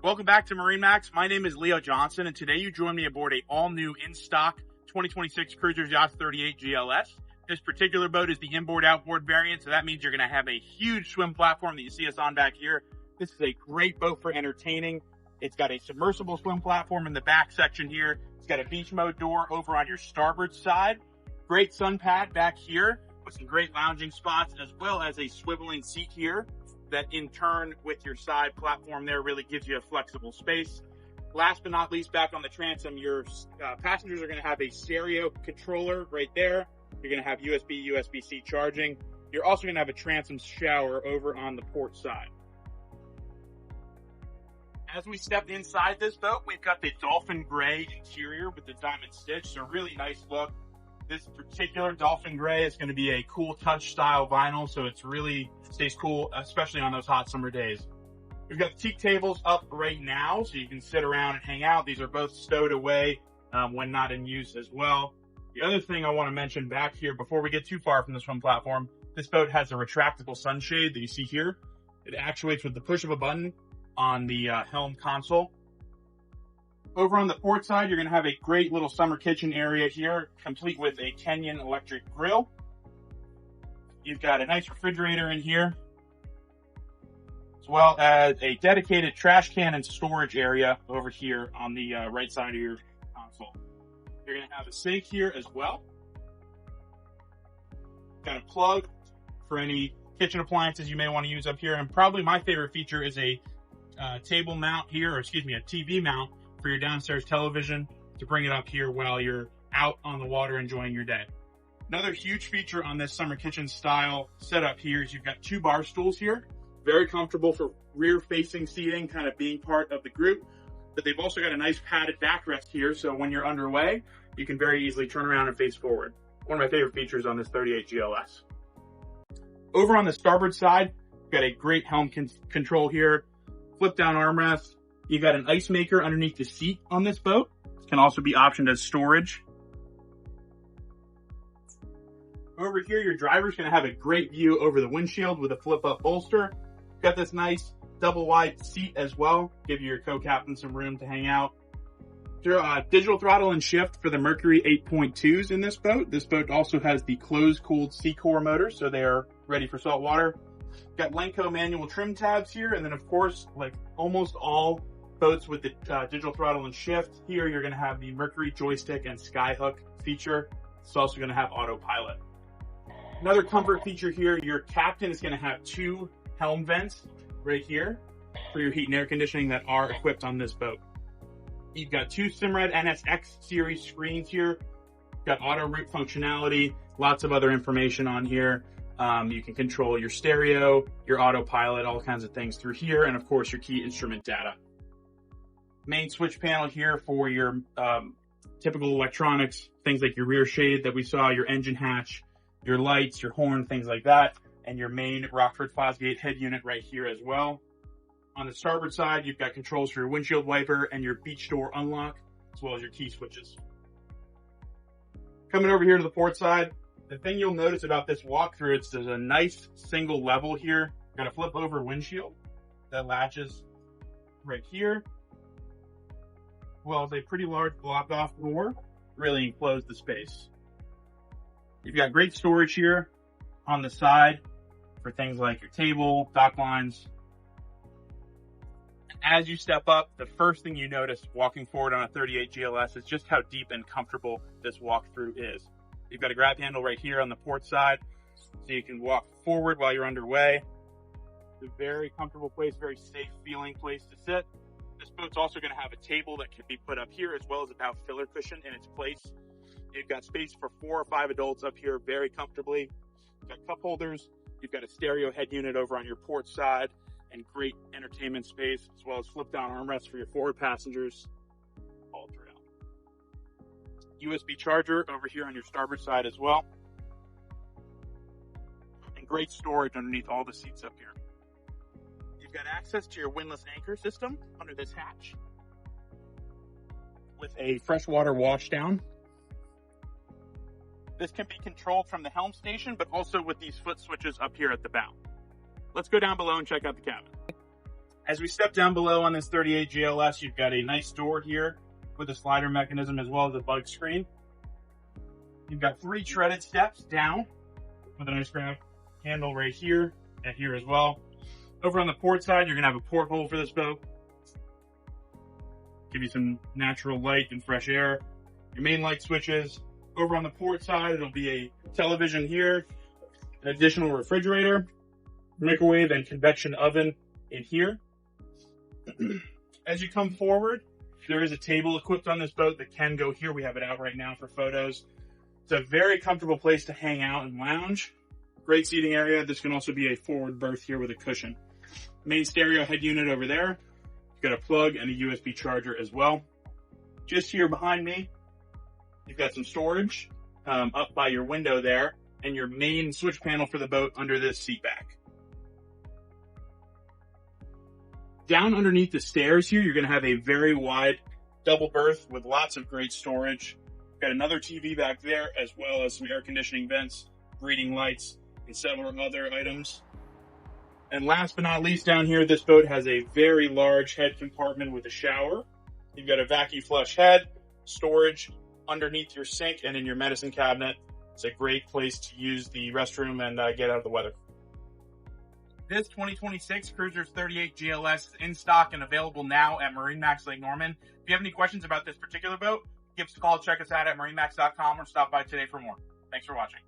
Welcome back to MarineMax. My name is Leo Johnson, and today you join me aboard a all-new in-stock 2026 Cruisers Yachts 38 GLS. This particular boat is the inboard-outboard variant, so that means you're going to have a huge swim platform that you see us on back here. This is a great boat for entertaining. It's got a submersible swim platform in the back section here. It's got a beach mode door over on your starboard side. Great sun pad back here with some great lounging spots, as well as a swiveling seat here that in turn with your side platform there really gives you a flexible space. Last but not least, back on the transom, your passengers are going to have a stereo controller right there. You're going to have USB-C charging. You're also going to have a transom shower over on the port side. As we step inside this boat, we've got the Dolphin Gray interior with the diamond stitch, so really nice look. This particular Dolphin Gray is going to be a cool touch style vinyl, so it's really stays cool, especially on those hot summer days. We've got the teak tables up right now, so you can sit around and hang out. These are both stowed away when not in use as well. The other thing I want to mention back here, before we get too far from the swim platform, this boat has a retractable sunshade that you see here. It actuates with the push of a button on the helm console. Over on the port side, you're going to have a great little summer kitchen area here, complete with a Kenyan electric grill. You've got a nice refrigerator in here, as well as a dedicated trash can and storage area over here on the right side of your console. You're going to have a sink here as well. Got a plug for any kitchen appliances you may want to use up here. And probably my favorite feature is a table mount here, or excuse me, a TV mount for your downstairs television to bring it up here while you're out on the water enjoying your day. Another huge feature on this summer kitchen style setup here is you've got two bar stools here. Very comfortable for rear facing seating, kind of being part of the group. But they've also got a nice padded backrest here, so when you're underway, you can very easily turn around and face forward. One of my favorite features on this 38 GLS. Over on the starboard side, you've got a great helm control here. Flip down armrest. You've got an ice maker underneath the seat on this boat. It can also be optioned as storage. Over here, your driver's going to have a great view over the windshield with a flip-up bolster. Got this nice double-wide seat as well. Give your co-captain some room to hang out. Digital throttle and shift for the Mercury 8.2s in this boat. This boat also has the closed-cooled Seacore motor, so they are ready for salt water. Got Lenco manual trim tabs here, and then of course, like almost all boats with the digital throttle and shift, here you're going to have the Mercury joystick and skyhook feature. It's also going to have autopilot. Another comfort feature here, your captain is going to have two helm vents right here for your heat and air conditioning that are equipped on this boat. You've got two Simrad NSX series screens here. Got auto route functionality, lots of other information on here. You can control your stereo, your autopilot, all kinds of things through here, and of course your key instrument data. Main switch panel here for your typical electronics, things like your rear shade that we saw, your engine hatch, your lights, your horn, things like that, and your main Rockford Fosgate head unit right here as well. On the starboard side, you've got controls for your windshield wiper and your beach door unlock, as well as your key switches. Coming over here to the port side, the thing you'll notice about this walkthrough is there's a nice single level here. Got a flip over windshield that latches right here, as well as a pretty large block off door, really enclose the space. You've got great storage here on the side for things like your table, dock lines. As you step up, the first thing you notice walking forward on a 38 GLS is just how deep and comfortable this walkthrough is. You've got a grab handle right here on the port side, so you can walk forward while you're underway. It's a very comfortable place, very safe feeling place to sit. This boat's also going to have a table that can be put up here, as well as a bow filler cushion in its place. You've got space for 4 or 5 adults up here very comfortably. You've got cup holders. You've got a stereo head unit over on your port side, and great entertainment space, as well as flip down armrests for your forward passengers all throughout. USB charger over here on your starboard side as well. And great storage underneath all the seats up here. You've got access to your windlass anchor system under this hatch with a freshwater washdown. This can be controlled from the helm station, but also with these foot switches up here at the bow. Let's go down below and check out the cabin. As we step down below on this 38 GLS, you've got a nice door here with a slider mechanism as well as a bug screen. You've got 3 treaded steps down with a nice grab handle right here and here as well. Over on the port side, you're going to have a porthole for this boat. Give you some natural light and fresh air. Your main light switches. Over on the port side, it'll be a television here, an additional refrigerator, microwave and convection oven in here. As you come forward, there is a table equipped on this boat that can go here. We have it out right now for photos. It's a very comfortable place to hang out and lounge. Great seating area. This can also be a forward berth here with a cushion. Main stereo head unit over there. You've got a plug and a USB charger as well. Just here behind me, you've got some storage up by your window there, and your main switch panel for the boat under this seat back. Down underneath the stairs here, you're going to have a very wide double berth with lots of great storage. Got another TV back there, as well as some air conditioning vents, reading lights, and several other items. And last but not least, down here, this boat has a very large head compartment with a shower. You've got a vacuum flush head, storage underneath your sink and in your medicine cabinet. It's a great place to use the restroom and get out of the weather. This 2026 Cruisers 38 GLS is in stock and available now at MarineMax Lake Norman. If you have any questions about this particular boat, give us a call, check us out at marinemax.com, or stop by today for more. Thanks for watching.